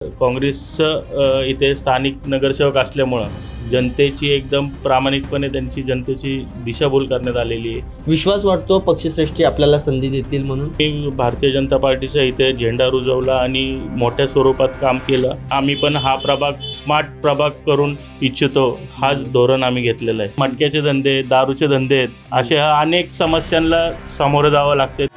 काँग्रेसचं इथे स्थानिक नगरसेवक असल्यामुळं जनतेची एकदम प्रामाणिकपणे त्यांची जनतेची दिशाभूल करण्यात आलेली आहे. विश्वास वाटतो पक्षश्रेष्ठी आपल्याला संधी देतील म्हणून. मी भारतीय जनता पार्टीचा इथे झेंडा रुजवला आणि मोठ्या स्वरूपात काम केलं. आम्ही पण हा प्रभाग स्मार्ट प्रभाग करून इच्छितो, हाच धोरण आम्ही घेतलेलं आहे. मटक्याचे धंदे, दारूचे धंदे आहेत, अशा अनेक समस्यांना सामोरं जावं लागते.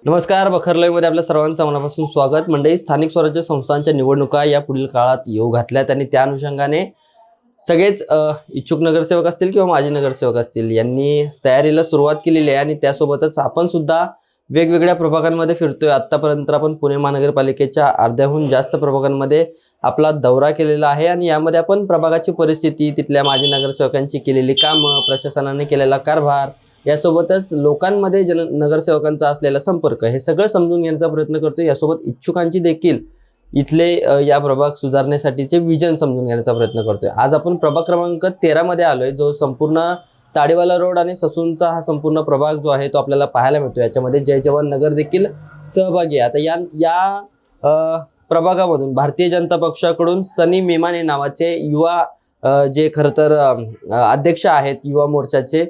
नमस्कार, बखरलयमध्ये आपल्या सर्वांचं मनापासून स्वागत. मंडळी, स्थानिक स्वराज्य संस्थांच्या निवडणुका या पुढील काळात येऊ घातल्यात आणि त्या अनुषंगाने सगळेच इच्छुक नगरसेवक असतील किंवा माजी नगरसेवक असतील यांनी तयारीला सुरुवात केलेली आहे आणि त्यासोबतच आपण सुद्धा वेगवेगळ्या प्रभागांमध्ये फिरतोय. आत्तापर्यंत आपण पुणे महानगरपालिकेच्या अर्ध्याहून जास्त प्रभागांमध्ये आपला दौरा केलेला आहे आणि यामध्ये आपण प्रभागाची परिस्थिती, तिथल्या माजी नगरसेवकांची केलेली कामं, प्रशासनाने केलेला कारभार, यासोबतच लोकांमध्ये नगरसेवकांचा असलेला संपर्क, हे सगळं समजून घेण्याचा प्रयत्न करतो. यासोबत इच्छुकांची देखील इथले या प्रभाग सुधारण्यासाठीचे विजन समजून घेण्याचा प्रयत्न करतोय. आज आपण प्रभाग क्रमांक 13 मध्ये आलोय, जो संपूर्ण ताडेवाला रोड आणि ससूनचा हा संपूर्ण प्रभाग जो आहे तो आपल्याला पाहायला मिळतो. याच्यामध्ये जय जवान नगर देखील सहभागी आहे. आता या प्रभागामधून भारतीय जनता पक्षाकडून सनी मेमाने नावाचे युवा जे खरं तर अध्यक्ष आहेत युवा मोर्चाचे,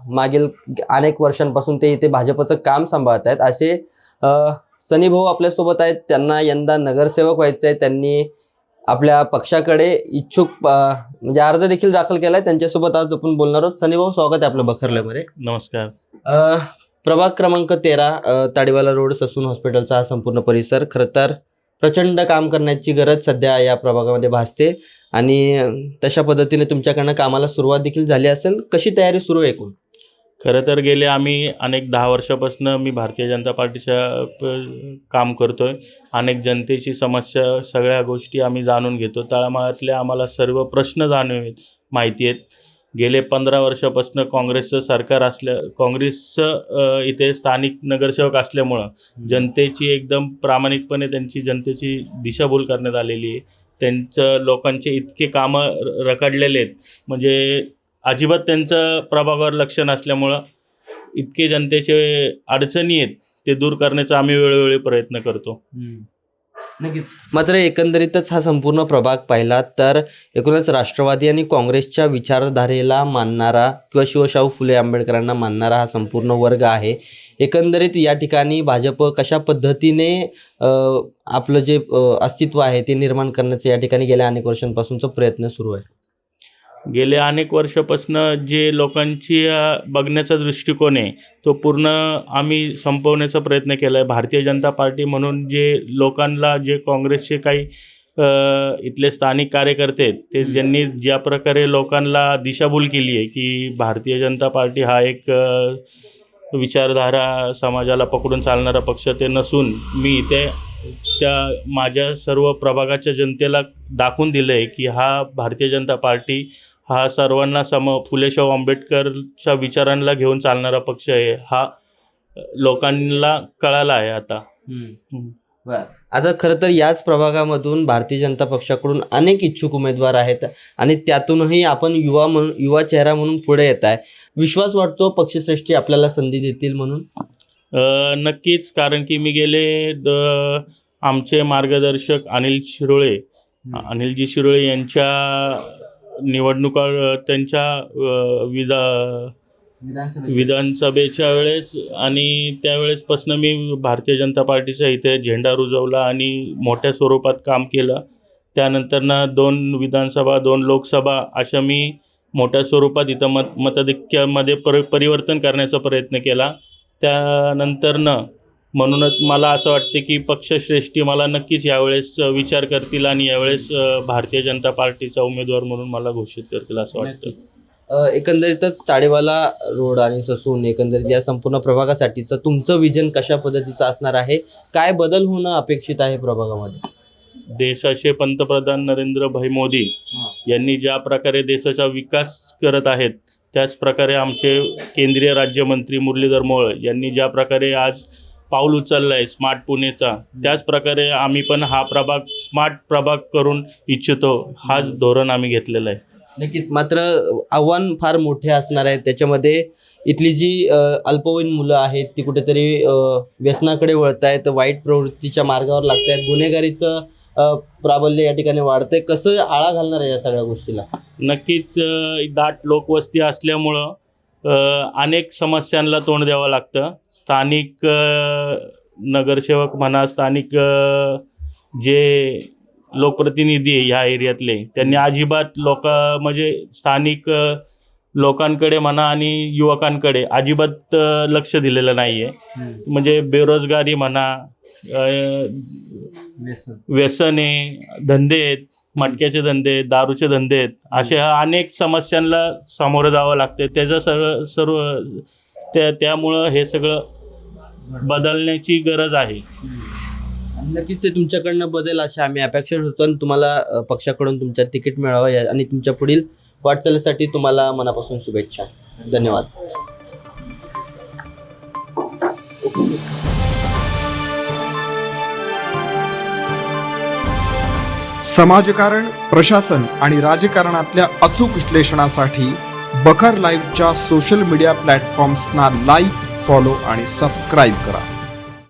मागील अनेक वर्षांपासून ते इथे भाजपचं काम सांभाळत आहेत, असे सनी भाऊ आपल्यासोबत आहेत. त्यांना यंदा नगरसेवक व्हायचं आहे. त्यांनी आपल्या पक्षाकडे इच्छुक म्हणजे अर्ज देखील दाखल केला आहे. त्यांच्यासोबत आज आपण बोलणार आहोत. सनी भाऊ, स्वागत आहे आपलं बखरल्यामध्ये. नमस्कार. प्रभाग क्रमांक 13 ताडेवाला रोड ससून हॉस्पिटलचा हा संपूर्ण परिसर खरं तर प्रचंड काम करण्याची गरज सध्या या प्रभागामध्ये भासते आणि तशा पद्धतीने तुमच्याकडनं कामाला सुरुवात देखील झाली असेल. कशी तयारी सुरू आहे एकूण? खरं तर गेले आम्ही अनेक 10 वर्षापासून मी भारतीय जनता पार्टीच्या काम करतो आहे. अनेक जनतेची समस्या, सगळ्या गोष्टी आम्ही जाणून घेतो. तळामाळातले आम्हाला सर्व प्रश्न माहिती आहेत. गेले 15 वर्षापासून काँग्रेसचं सरकार काँग्रेसचं इथे स्थानिक नगरसेवक असल्यामुळं जनतेची एकदम प्रामाणिकपणे त्यांची जनतेची दिशाभूल करण्यात आलेली आहे. त्यांचं लोकांचे इतके कामं रखडलेले आहेत, म्हणजे अजिबात त्यांचं प्रभागावर लक्ष नसल्यामुळं इतके जनतेचे अडचणी आहेत ते दूर करण्याचा आम्ही वेळोवेळी प्रयत्न करतो. नक्कीच. मात्र एकंदरीतच हा संपूर्ण प्रभाग पाहिला तर एकूणच राष्ट्रवादी आणि काँग्रेसच्या विचारधारेला मानणारा किंवा शिवशाहू फुले आंबेडकरांना मानणारा हा संपूर्ण वर्ग आहे. एकंदरीत या ठिकाणी भाजप कशा पद्धतीने आपलं जे अस्तित्व आहे ते निर्माण करण्याचा या ठिकाणी गेल्या अनेक वर्षांपासूनचा प्रयत्न सुरू आहे. गेले अनेक वर्षापासून जे लोकांची बघण्याचा दृष्टिकोन आहे तो पूर्ण आम्ही संपवण्याचा प्रयत्न केला आहे. भारतीय जनता पार्टी म्हणून जे लोकांना, जे काँग्रेसचे काही इथले स्थानिक कार्यकर्ते आहेत ते ज्यांनी ज्या प्रकारे लोकांना दिशाभूल केली आहे की भारतीय जनता पार्टी हा एक विचारधारा समाजाला पकडून चालणारा पक्ष ते नसून, मी इथे त्या माझ्या सर्व प्रभागाच्या जनतेला दाखवून दिलं आहे की हा भारतीय जनता पार्टी हा सर्वांना फुले शाहू आंबेडकरच्या विचारांना घेऊन चालणारा पक्ष आहे. हा लोकांना कळाला आहे आता. आता खरं तर याच प्रभागामधून भारतीय जनता पक्षाकडून अनेक इच्छुक उमेदवार आहेत आणि त्यातूनही आपण युवा चेहरा म्हणून पुढे येत आहे. विश्वास वाटतो पक्षश्रेष्ठी आपल्याला संधी देतील म्हणून? नक्कीच, कारण की मी आमचे मार्गदर्शक अनिलजी शिरोळे यांच्या निवडणुका त्यांच्या विधानसभेच्या वेळेस आणि त्यावेळेसपासून मी भारतीय जनता पार्टीचा इथे झेंडा रुजवला आणि मोठ्या स्वरूपात काम केलं. त्यानंतरनं 2 विधानसभा, 2 लोकसभा अशा मी मोठ्या स्वरूपात इथं मताधिक्यामध्ये परिवर्तन करण्याचा प्रयत्न केला. त्यानंतरनं म्हणूनच मला असं वाटते की पक्षश्रेष्ठी मला नक्कीच यावेळेस विचार करतील आणि यावेळेस भारतीय जनता पार्टीचा उमेदवार म्हणून मला घोषित करतील असं वाटतं. एकंदरीतच ताडेवाला रोड आणि ससून, एकंदरीत या संपूर्ण प्रभागासाठीचं तुमचं विजन कशा पद्धतीचं असणार आहे? काय बदल होणं अपेक्षित आहे प्रभागामध्ये? देशाचे पंतप्रधान नरेंद्रभाई मोदी यांनी ज्या प्रकारे देशाचा विकास करत आहेत त्याच प्रकारे आमचे केंद्रीय राज्यमंत्री मुरलीधर मोहोळ यांनी ज्या प्रकारे आज पाऊल उचललं आहे स्मार्ट पुणेचा, त्याच प्रकारे आम्ही पण हा प्रभाग स्मार्ट प्रभाग करून इच्छितो, हाच धोरण आम्ही घेतलेलं आहे. नक्कीच. मात्र आव्हान फार मोठे असणार आहे. त्याच्यामध्ये इथली जी अल्पवयीन मुलं आहेत ती कुठेतरी व्यसनाकडे वळत आहेत, वाईट प्रवृत्तीच्या मार्गावर लागत आहेत, गुन्हेगारीचं प्राबल्य या ठिकाणी वाढतंय. कसं आळा घालणार आहे या सगळ्या गोष्टीला? नक्कीच दाट लोकवस्ती असल्यामुळं अनेक समस्यांना तोंड द्यावं लागतं. स्थानिक नगरसेवक म्हणा, स्थानिक जे लोकप्रतिनिधी आहे ह्या एरियातले, त्यांनी अजिबात म्हणजे स्थानिक लोकांकडे म्हणा आणि युवकांकडे अजिबात लक्ष दिलेलं नाही आहे. म्हणजे बेरोजगारी म्हणा, व्यसने, धंदे आहेत, मटक्याचे धंदे आहेत, दारूचे धंदे आहेत, अशा अनेक समस्यांना सामोरं जावं लागते. त्याचं त्यामुळं हे सगळं बदलण्याची गरज आहे. नक्कीच ते तुमच्याकडनं बदल अशा आम्ही अपेक्षा होतो आणि तुम्हाला पक्षाकडून तुमच्या तिकीट मिळावं आणि तुमच्या पुढील वाटचालीसाठी तुम्हाला मनापासून शुभेच्छा. धन्यवाद. समाजकारण, प्रशासन आणि राजकारणातल्या अचूक विश्लेषणासाठी बखर लाईव्हच्या सोशल मीडिया प्लॅटफॉर्म्सना लाईक, फॉलो आणि सबस्क्राईब करा.